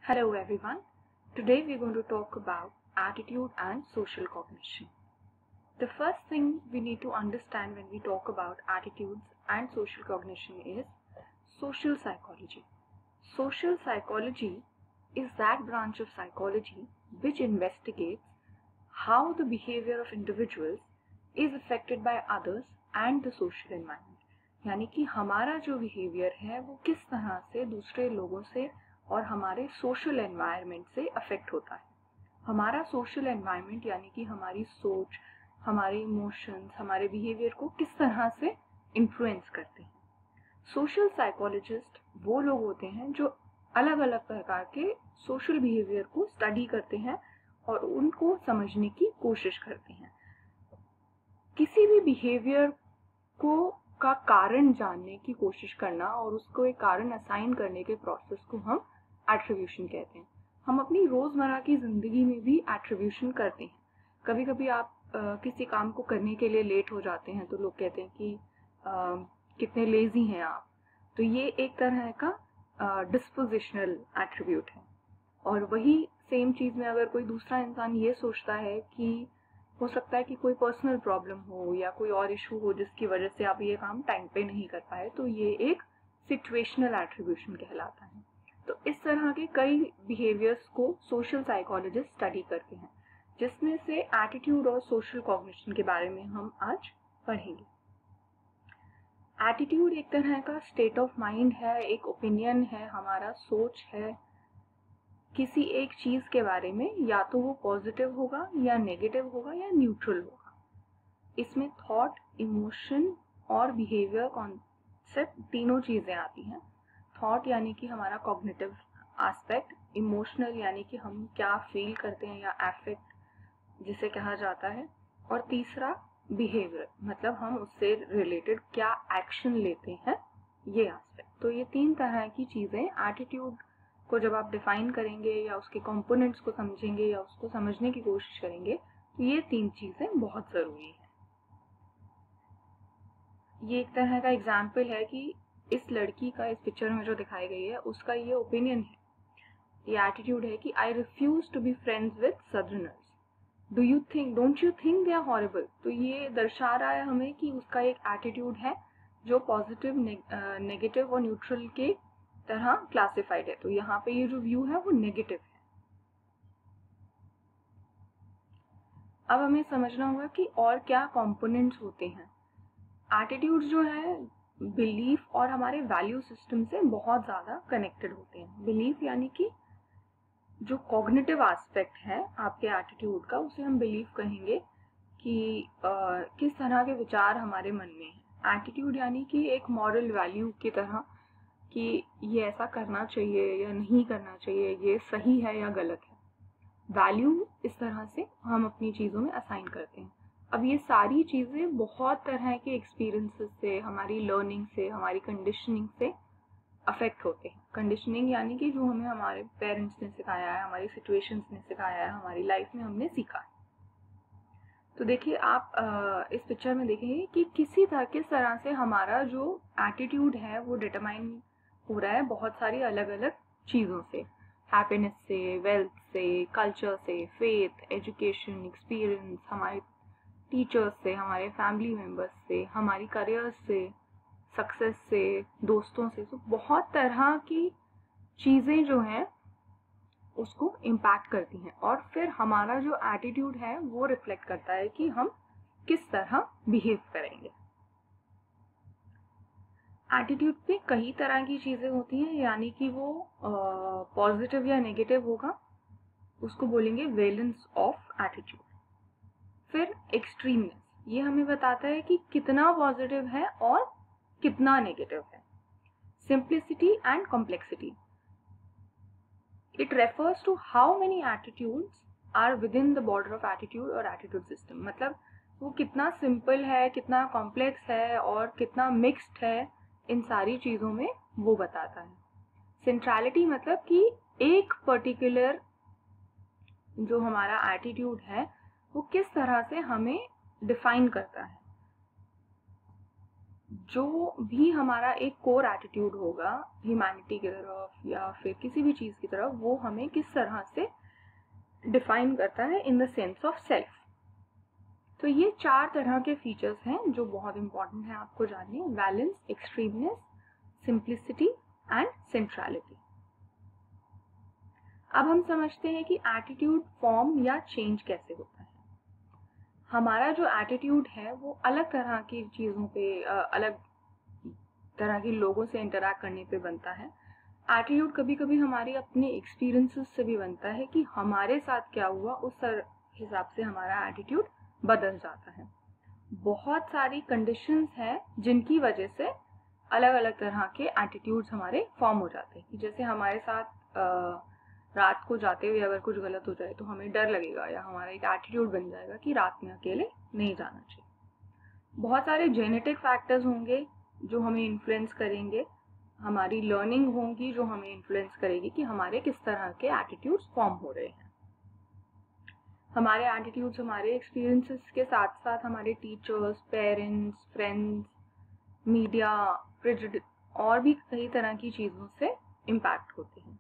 Hello everyone. Today we're going to talk about attitude and social cognition. The first thing we need to understand when we talk about attitudes and social cognition is social psychology. Social psychology is that branch of psychology which investigates how the behavior of individuals is affected by others and the social environment. यानी कि हमारा जो behaviour है वो किस तरह से दूसरे लोगों से और हमारे सोशल एनवायरनमेंट से अफेक्ट होता है. हमारा सोशल एनवायरनमेंट यानी कि हमारी सोच, हमारे इमोशंस, हमारे बिहेवियर को किस तरह से इन्फ्लुएंस करते हैं. सोशल साइकोलॉजिस्ट वो लोग होते हैं जो अलग अलग प्रकार के सोशल बिहेवियर को स्टडी करते हैं और उनको समझने की कोशिश करते हैं. किसी भी बिहेवियर को का कारण जानने की कोशिश करना और उसको एक कारण असाइन करने के प्रोसेस को हम एट्रीब्यूशन कहते हैं. हम अपनी रोजमर्रा की जिंदगी में भी एट्रीब्यूशन करते हैं. कभी कभी आप किसी काम को करने के लिए लेट हो जाते हैं तो लोग कहते हैं कि कितने लेजी हैं आप. तो ये एक तरह का डिस्पोजिशनल एट्रीब्यूट है. और वही सेम चीज में अगर कोई दूसरा इंसान ये सोचता है कि हो सकता है कि कोई पर्सनल प्रॉब्लम हो या कोई और इशू हो जिसकी वजह से आप ये काम टाइम पे नहीं कर पाए, तो ये एक सिचुएशनल एट्रीब्यूशन कहलाता है. तो इस तरह के कई बिहेवियर्स को सोशल साइकोलॉजिस्ट स्टडी करते हैं, जिसमें से एटीट्यूड और सोशल कॉग्निशन के बारे में हम आज पढ़ेंगे. एटीट्यूड एक तरह का स्टेट ऑफ माइंड है, एक ओपिनियन है, हमारा सोच है किसी एक चीज के बारे में. या तो वो पॉजिटिव होगा या नेगेटिव होगा या न्यूट्रल होगा. इसमें थॉट, इमोशन और बिहेवियर कॉन्सेप्ट तीनों चीजें आती हैं. थॉट यानी कि हमारा कॉग्निटिव एस्पेक्ट, इमोशनल यानी कि हम क्या फील करते हैं या अफेक्ट जिसे कहा जाता है, और तीसरा बिहेवियर मतलब हम उससे रिलेटेड क्या एक्शन लेते हैं, ये एस्पेक्ट. तो ये तीन तरह की चीजें एटीट्यूड को जब आप डिफाइन करेंगे या उसके कंपोनेंट्स को समझेंगे या उसको समझने की कोशिश करेंगे तो ये तीन चीजें बहुत जरूरी है. ये एक तरह का एग्जाम्पल है कि इस लड़की का इस पिक्चर में जो दिखाई गई है उसका ये ओपिनियन है, ये एटीट्यूड है कि I refuse to be friends with southerners. Don't you think they are horrible. तो ये दर्शा रहा है हमें कि उसका एक एटीट्यूड है जो पॉजिटिव, नेगेटिव और न्यूट्रल के तरह क्लासिफाइड है. तो यहाँ पे ये जो व्यू है वो नेगेटिव है. अब हमें समझना होगा कि और क्या कंपोनेंट्स होते हैं. एटीट्यूड जो है बिलीफ और हमारे वैल्यू सिस्टम से बहुत ज्यादा कनेक्टेड होते हैं. बिलीफ यानी कि जो कॉग्निटिव एस्पेक्ट है आपके एटीट्यूड का, उसे हम बिलीफ कहेंगे कि किस तरह के विचार हमारे मन में है. एटीट्यूड यानी कि एक मॉरल वैल्यू की तरह कि ये ऐसा करना चाहिए या नहीं करना चाहिए, ये सही है या गलत है. वैल्यू इस तरह से हम अपनी चीज़ों में असाइन करते हैं. अब ये सारी चीज़ें बहुत तरह के एक्सपीरियंसेस से, हमारी लर्निंग से, हमारी कंडीशनिंग से अफेक्ट होते हैं. कंडीशनिंग यानी कि जो हमें हमारे पेरेंट्स ने सिखाया है, हमारी सिचुएशंस ने सिखाया है, हमारी लाइफ में हमने सीखा है. तो देखिए आप इस पिक्चर में देखेंगे कि किस तरह से हमारा जो एटीट्यूड है वो डिटरमाइन हो रहा है बहुत सारी अलग अलग चीज़ों से. हैप्पीनेस से, वेल्थ से, कल्चर से, फेथ, एजुकेशन, एक्सपीरियंस, हमारे टीचर्स से, हमारे फैमिली मेम्बर्स से, हमारी करियर से, सक्सेस से, दोस्तों से. तो बहुत तरह की चीज़ें जो हैं उसको इम्पैक्ट करती हैं और फिर हमारा जो एटीट्यूड है वो रिफ्लेक्ट करता है कि हम किस तरह बिहेव करेंगे. एटीट्यूड पे कई तरह की चीज़ें होती हैं, यानी कि वो पॉजिटिव या नेगेटिव होगा, उसको बोलेंगे वैलेंस ऑफ एटीट्यूड. फिर एक्सट्रीमनेस, ये हमें बताता है कि कितना पॉजिटिव है और कितना नेगेटिव है. Simplicity and complexity, it refers to how many attitudes are within the border of attitude और एटीट्यूड सिस्टम. मतलब वो कितना सिंपल है, कितना कॉम्प्लेक्स है और कितना मिक्स्ड है, इन सारी चीज़ों में वो बताता है. सेंट्रलिटी मतलब कि एक पर्टिकुलर जो हमारा एटीट्यूड है वो किस तरह से हमें डिफाइन करता है. जो भी हमारा एक कोर एटीट्यूड होगा ह्यूमैनिटी की तरफ या फिर किसी भी चीज़ की तरफ, वो हमें किस तरह से डिफाइन करता है in the sense of self. तो ये 4 तरह के फीचर्स हैं जो बहुत इंपॉर्टेंट है आपको जानने: बैलेंस, एक्सट्रीमनेस, सिंप्लिसिटी एंड सेंट्रलिटी। अब हम समझते हैं कि एटीट्यूड फॉर्म या चेंज कैसे होता है। हमारा जो एटीट्यूड है वो अलग तरह की चीज़ों पे, अलग तरह के लोगों से इंटरेक्ट करने पे बनता है। एटीट्यूड कभी कभी हमारी अपने एक्सपीरियंसेस से भी बनता है कि हमारे साथ क्या हुआ, उस हिसाब से हमारा एटीट्यूड बदल जाता है। बहुत सारी कंडीशंस हैं जिनकी वजह से अलग अलग तरह के एटीट्यूड्स हमारे फॉर्म हो जाते हैं। कि जैसे हमारे साथ रात को जाते हुए अगर कुछ गलत हो जाए तो हमें डर लगेगा या हमारा एक एटीट्यूड बन जाएगा कि रात में अकेले नहीं जाना चाहिए। बहुत सारे जेनेटिक फैक्टर्स होंगे जो हमें इन्फ्लुएंस करेंगे, हमारी लर्निंग होगी जो हमें इन्फ्लुएंस करेगी कि हमारे किस तरह के एटीट्यूड्स फॉर्म हो रहे हैं। हमारे एटीट्यूड्स हमारे एक्सपीरियंसेस के साथ साथ हमारे teachers, parents, friends, media, prejudice और भी कई तरह की चीज़ों से इम्पैक्ट होते हैं।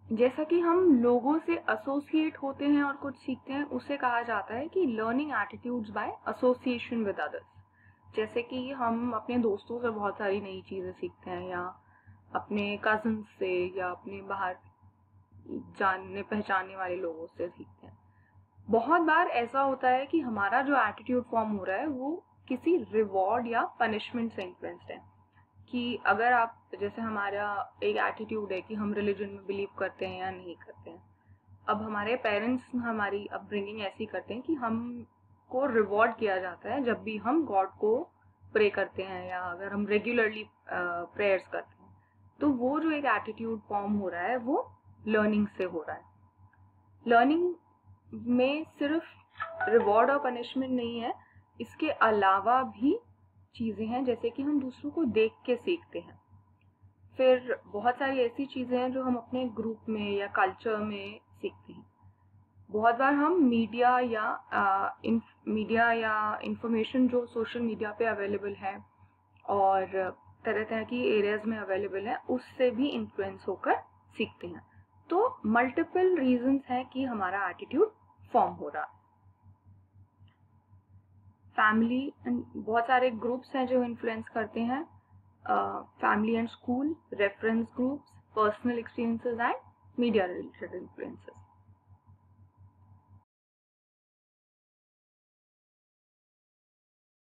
जैसा कि हम लोगों से एसोसिएट होते हैं और कुछ सीखते हैं, उसे कहा जाता है कि learning attitudes by association with others. जैसे कि हम अपने दोस्तों से बहुत सारी नई चीज़ें सीखते हैं या अपने कज़न से या अपने बाहर जानने पहचानने वाले लोगों से सीखते हैं। बहुत बार ऐसा होता है कि हमारा जो एटीट्यूड फॉर्म हो रहा है वो किसी रिवॉर्ड या पनिशमेंट से इन्फ्लुएंस्ड है। कि अगर आप, जैसे हमारा एक एटीट्यूड है कि हम रिलीजन में बिलीव करते हैं या नहीं करते हैं। अब हमारे पेरेंट्स हमारी अपब्रिंगिंग ऐसी करते हैं कि हमको रिवॉर्ड किया जाता है जब भी हम गॉड को प्रे करते हैं या अगर हम रेगुलरली प्रेयर्स करते हैं। तो वो जो एक एटीट्यूड फॉर्म हो रहा है वो लर्निंग से हो रहा है। लर्निंग में सिर्फ रिवॉर्ड और पनिशमेंट नहीं है, इसके अलावा भी चीज़ें हैं जैसे कि हम दूसरों को देख के सीखते हैं। फिर बहुत सारी ऐसी चीज़ें हैं जो हम अपने ग्रुप में या कल्चर में सीखते हैं। बहुत बार हम मीडिया या इंफॉर्मेशन जो सोशल मीडिया पे अवेलेबल है और तरह तरह की एरियाज में अवेलेबल है, उससे भी इन्फ्लुएंस होकर सीखते हैं। तो मल्टीपल रीजंस हैं कि हमारा एटीट्यूड फॉर्म हो रहा है। फैमिली एंड बहुत सारे ग्रुप्स हैं जो इन्फ्लुएंस करते हैं। Family and school, reference groups, personal experiences and media related influences.